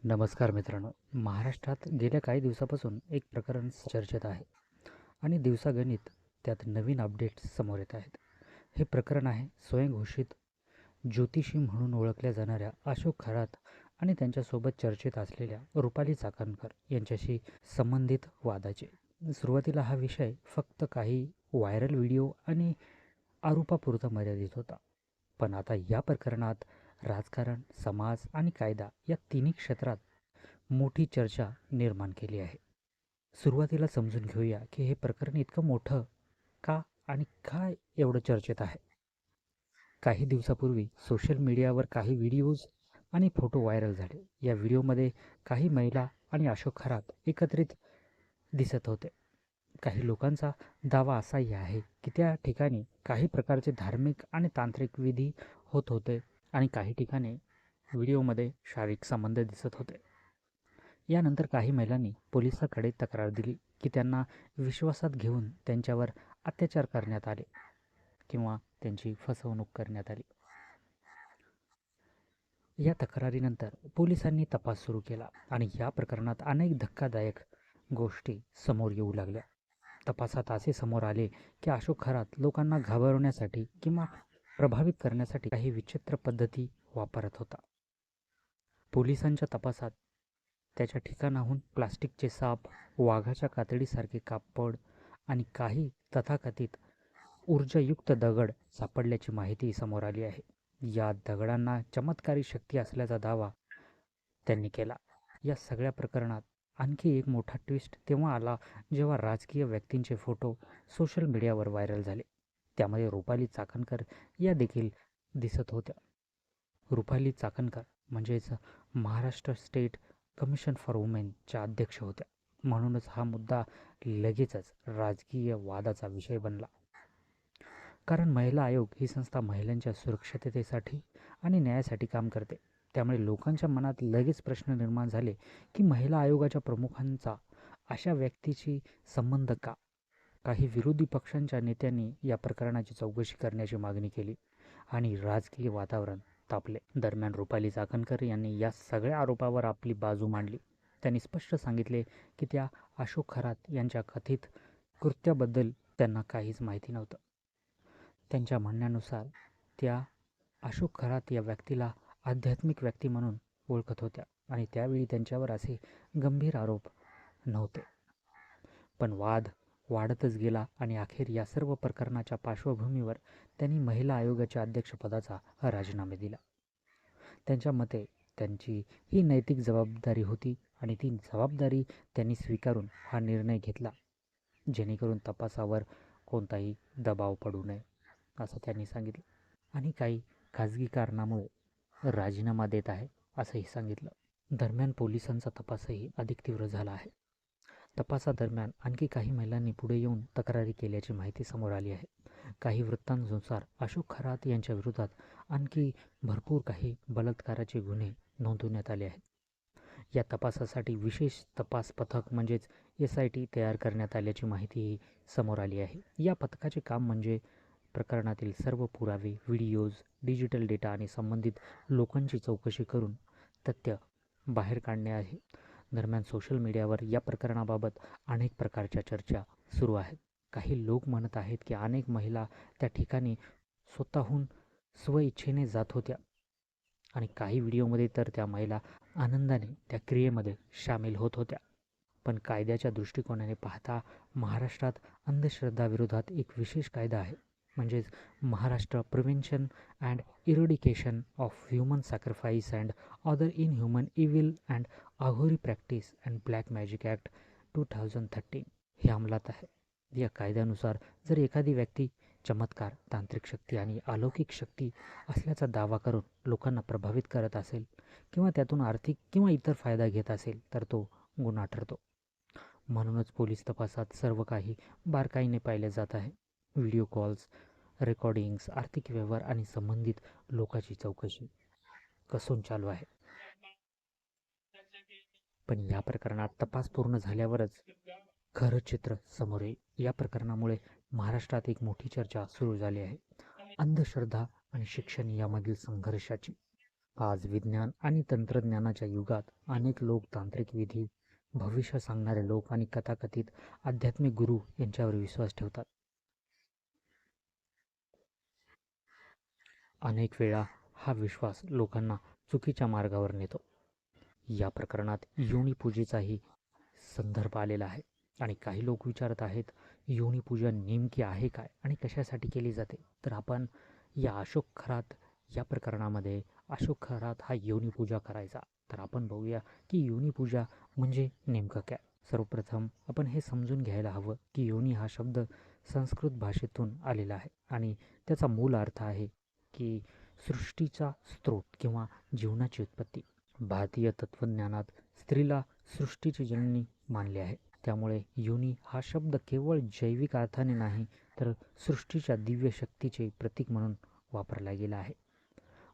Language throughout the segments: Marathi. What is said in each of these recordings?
नमस्कार मित्रांनो. महाराष्ट्रात गेल्या काही दिवसापासून एक प्रकरण चर्चेत आहे आणि दिवसागणिक त्यात नवीन अपडेट्स समोर येत आहेत. हे प्रकरण आहे स्वयंघोषित ज्योतिषी म्हणून ओळखल्या जाणाऱ्या अशोक खरात आणि त्यांच्यासोबत चर्चेत असलेल्या रुपाली चाकणकर यांच्याशी संबंधित वादाचे. सुरुवातीला हा विषय फक्त काही व्हायरल व्हिडिओ आणि आरोपापुरता मर्यादित होता. पण आता या प्रकरणात राजकारण, समाज आणि कायदा या तिन्ही क्षेत्रात मोठी चर्चा निर्माण केली आहे. सुरुवातीला समजून घेऊया की हे प्रकरण इतकं मोठं का आणि काय एवढं चर्चेत आहे. काही दिवसापूर्वी सोशल मीडियावर काही व्हिडिओज आणि फोटो व्हायरल झाले. या व्हिडिओमध्ये काही महिला आणि अशोक खरात एकत्रित दिसत होते. काही लोकांचा दावा असाही आहे की त्या ठिकाणी काही प्रकारचे धार्मिक आणि तांत्रिक विधी होत होते आणि काही ठिकाणी व्हिडिओमध्ये शारीरिक संबंध दिसत होते. यानंतर काही महिलांनी पोलिसांकडे तक्रार दिली की त्यांना विश्वासात घेऊन त्यांच्यावर अत्याचार करण्यात आले किंवा त्यांची फसवणूक करण्यात आली. या तक्रारीनंतर पोलिसांनी तपास सुरू केला आणि या प्रकरणात अनेक धक्कादायक गोष्टी समोर येऊ लागल्या. तपासात असे समोर आले की अशोक खरात लोकांना घाबरवण्यासाठी किंवा प्रभावित करण्यासाठी काही विचित्र पद्धती वापरत होता. पोलिसांच्या तपासात त्याच्या ठिकाणाहून प्लास्टिकचे साप, वाघाच्या कातडीसारखे कापड आणि काही तथाकथित ऊर्जायुक्त दगड सापडल्याची माहिती समोर आली आहे. या दगडांना चमत्कारी शक्ती असल्याचा दावा त्यांनी केला. या सगळ्या प्रकरणात आणखी एक मोठा ट्विस्ट तेव्हा आला जेव्हा राजकीय व्यक्तींचे फोटो सोशल मीडियावर व्हायरल झाले. त्यामध्ये रुपाली चाकणकर या देखील दिसत होत्या. रुपाली चाकणकर म्हणजेच महाराष्ट्र स्टेट कमिशन फॉर वुमेनच्या अध्यक्ष होत्या. म्हणूनच हा मुद्दा लगेचच राजकीय वादाचा विषय बनला. कारण महिला आयोग ही संस्था महिलांच्या सुरक्षिततेसाठी आणि न्यायासाठी काम करते. त्यामुळे लोकांच्या मनात लगेच प्रश्न निर्माण झाले की महिला आयोगाच्या प्रमुखांचा अशा व्यक्तीशी संबंध का? काही विरोधी पक्षांच्या नेत्यांनी या प्रकरणाची चौकशी करण्याची मागणी केली आणि राजकीय वातावरण तापले. दरम्यान रुपाली चाकणकर यांनी या सगळ्या आरोपावर आपली बाजू मांडली. त्यांनी स्पष्ट सांगितले की त्या अशोक खरात यांच्या कथित कृत्याबद्दल त्यांना काहीच माहिती नव्हतं. त्यांच्या म्हणण्यानुसार त्या अशोक खरात या व्यक्तीला आध्यात्मिक व्यक्ती म्हणून ओळखत होत्या आणि त्यावेळी त्यांच्यावर असे गंभीर आरोप नव्हते. पण वाद वाढतच गेला आणि अखेर या सर्व प्रकरणाच्या पार्श्वभूमीवर त्यांनी महिला आयोगाच्या अध्यक्षपदाचा राजीनामा दिला. त्यांच्या मते त्यांची ही नैतिक जबाबदारी होती आणि ती जबाबदारी त्यांनी स्वीकारून हा निर्णय घेतला जेणेकरून तपासावर कोणताही दबाव पडू नये, असं त्यांनी सांगितलं. आणि काही खाजगी कारणामुळे राजीनामा देत आहे असंही सांगितलं. दरम्यान पोलिसांचा तपासही अधिक तीव्र झाला आहे. तपासादरम्यान आणखी काही महिलांनी पुढे येऊन तक्रारी केल्याची माहिती समोर आली आहे. काही वृत्तांनुसार अशोक खरात यांच्या विरोधात आणखी भरपूर काही बलात्काराचे गुन्हे नोंदवण्यात आले आहेत. या तपासासाठी विशेष तपास पथक म्हणजेच SIT तयार करण्यात आल्याची माहितीही समोर आली आहे. या पथकाचे काम म्हणजे प्रकरणातील सर्व पुरावे, व्हिडिओज, डिजिटल डेटा आणि संबंधित लोकांची चौकशी करून तथ्य बाहेर काढणे आहे. दरम्यान सोशल मीडियावर या प्रकरणाबाबत अनेक प्रकारच्या चर्चा सुरू आहेत. काही लोक म्हणत आहेत की अनेक महिला त्या ठिकाणी स्वतःहून स्वइच्छेने जात होत्या आणि काही व्हिडिओमध्ये तर त्या महिला आनंदाने त्या क्रियेमध्ये सामील होत होत्या. पण कायद्याच्या दृष्टिकोनाने पाहता महाराष्ट्रात अंधश्रद्धाविरोधात एक विशेष कायदा आहे, म्हणजेच Maharashtra prevention and eradication of human sacrifice and other inhuman evil and Aghori practice and black magic act 2013 हे अंमलात आहे. या कायद्यानुसार जर एखादी व्यक्ती चमत्कार, तांत्रिक शक्ती आणि अलौकिक शक्ती असल्याचा दावा करून लोकांना प्रभावित करत असेल किंवा त्यातून आर्थिक किंवा इतर फायदा घेत असेल तर तो गुन्हा ठरतो. म्हणूनच पोलीस तपासात सर्व काही बारकाईने पाहिले जात आहे. व्हिडिओ कॉल्स, रेकॉर्डिंग्स, आर्थिक व्यवहार आणि संबंधित लोकांची चौकशी कसून चालू आहे. पण या प्रकरणात तपास पूर्ण झाल्यावरच खरं चित्र समोर येईल. या प्रकरणामुळे महाराष्ट्रात एक मोठी चर्चा सुरू झाली आहे, अंधश्रद्धा आणि शिक्षण यामधील संघर्षाची. आज विज्ञान आणि तंत्रज्ञानाच्या युगात अनेक लोक तांत्रिक विधी, भविष्य सांगणारे लोक आणि कथाकथित आध्यात्मिक गुरु यांच्यावर विश्वास ठेवतात. अनेक वेळा हा विश्वास लोकांना चुकीच्या मार्गावर नेतो. या प्रकरणात योनीपूजेचाही संदर्भ आलेला आहे आणि काही लोक विचारत आहेत, योनीपूजा नेमकी आहे काय आणि कशासाठी केली जाते? तर आपण या अशोक खरात या प्रकरणामध्ये अशोक खरात हा योनीपूजा करायचा. तर आपण बघूया की योनीपूजा म्हणजे नेमकं काय. सर्वप्रथम आपण हे समजून घ्यायला हवं की योनी हा शब्द संस्कृत भाषेतून आलेला आहे आणि त्याचा मूल अर्थ आहे की सृष्टीचा स्रोत किंवा जीवनाची उत्पत्ती. भारतीय तत्त्वज्ञानात स्त्रीला सृष्टीची जननी मानले आहे. त्यामुळे योनी हा शब्द केवळ जैविक अर्थाने नाही तर सृष्टीच्या दिव्य शक्तीचे प्रतीक म्हणून वापरला गेला आहे.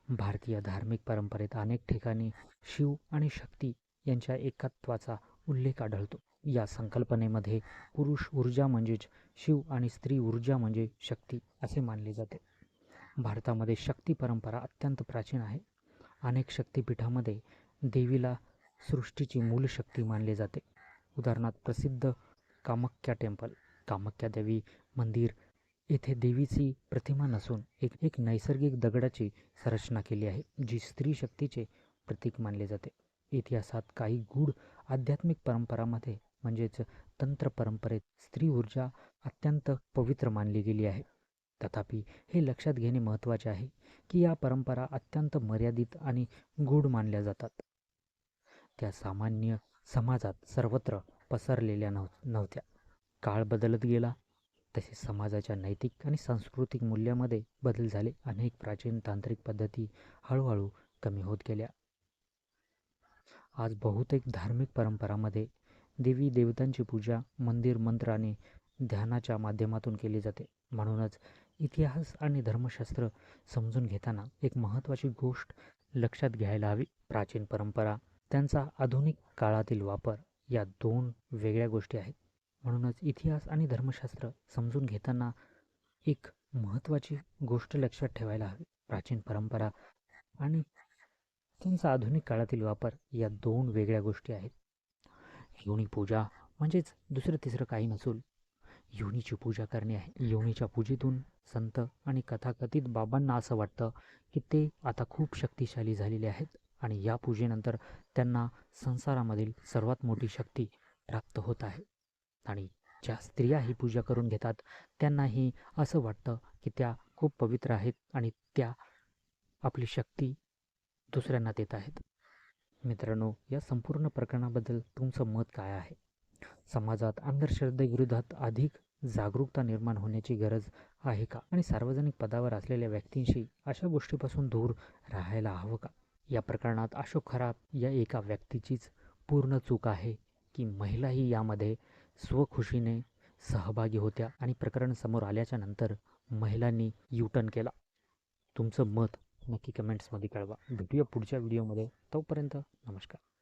भारतीय धार्मिक परंपरेत अनेक ठिकाणी शिव आणि शक्ती यांच्या एकत्वाचा उल्लेख आढळतो. या संकल्पनेमध्ये पुरुष ऊर्जा म्हणजेच शिव आणि स्त्री ऊर्जा म्हणजे शक्ती असे मानले जाते. भारतामध्ये शक्ती परंपरा अत्यंत प्राचीन आहे. अनेक शक्तिपीठामध्ये देवीला सृष्टीची मूल शक्ती मानले जाते. उदाहरणार्थ प्रसिद्ध कामाख्या टेम्पल, कामाख्या देवी मंदिर येथे देवीची प्रतिमा नसून एक नैसर्गिक दगडाची संरचना केली आहे, जी स्त्री शक्तीचे प्रतीक मानले जाते. इतिहासात काही गूढ आध्यात्मिक परंपरांमध्ये म्हणजेच तंत्र परंपरेत स्त्री ऊर्जा अत्यंत पवित्र मानली गेली आहे. तथापि हे लक्षात घेणे महत्त्वाचे आहे की या परंपरा अत्यंत मर्यादित आणि गूढ मानल्या जातात. त्या सामान्य समाजात सर्वत्र पसरलेल्या नव्हत्या. काळ बदलत गेला तसे समाजाच्या नैतिक आणि सांस्कृतिक मूल्यामध्ये बदल झाले. अनेक प्राचीन तांत्रिक पद्धती हळूहळू कमी होत गेल्या. आज बहुतेक धार्मिक परंपरांमध्ये देवी देवतांची पूजा मंदिर, मंत्र आणि ध्यानाच्या माध्यमातून केली जाते. म्हणूनच इतिहास आणि धर्मशास्त्र समजून घेताना एक महत्त्वाची गोष्ट लक्षात घ्यायला हवी. प्राचीन परंपरा, त्यांचा आधुनिक काळातील वापर या दोन वेगळ्या गोष्टी आहेत. म्हणूनच इतिहास आणि धर्मशास्त्र समजून घेताना एक महत्त्वाची गोष्ट लक्षात ठेवायला हवी. प्राचीन परंपरा आणि त्यांचा आधुनिक काळातील वापर या दोन वेगळ्या गोष्टी आहेत. योनी पूजा म्हणजेच दुसरं तिसरं काही नसून योनीची पूजा करणे आहे. योनीच्या पूजेतून संत आणि कथाकथित बाबांना असं वाटतं की ते आता खूप शक्तिशाली झालेले आहेत आणि या पूजेनंतर त्यांना संसारामधील सर्वात मोठी शक्ती प्राप्त होत आहे. आणि ज्या स्त्रिया ही पूजा करून घेतात त्यांनाही असं वाटतं की त्या खूप पवित्र आहेत आणि त्या आपली शक्ती दुसऱ्यांना देत आहेत. मित्रांनो, या संपूर्ण प्रकरणाबद्दल तुमचं मत काय आहे? समाजात अंधश्रद्धेविरोधात अधिक जागरूकता निर्माण होण्याची गरज आहे का? आणि सार्वजनिक पदावर असलेल्या व्यक्तींशी अशा गोष्टीपासून दूर राहायला हवं का? या प्रकरणात अशोक खरात या एका व्यक्तीचीच पूर्ण चूक आहे की महिलाही यामध्ये स्वखुशीने सहभागी होत्या आणि प्रकरण समोर आल्याच्या नंतर महिलांनी यू-टर्न केला? तुमचं मत नक्की कमेंट्समध्ये कळवा. भेटूया पुढच्या व्हिडिओमध्ये. तोपर्यंत नमस्कार.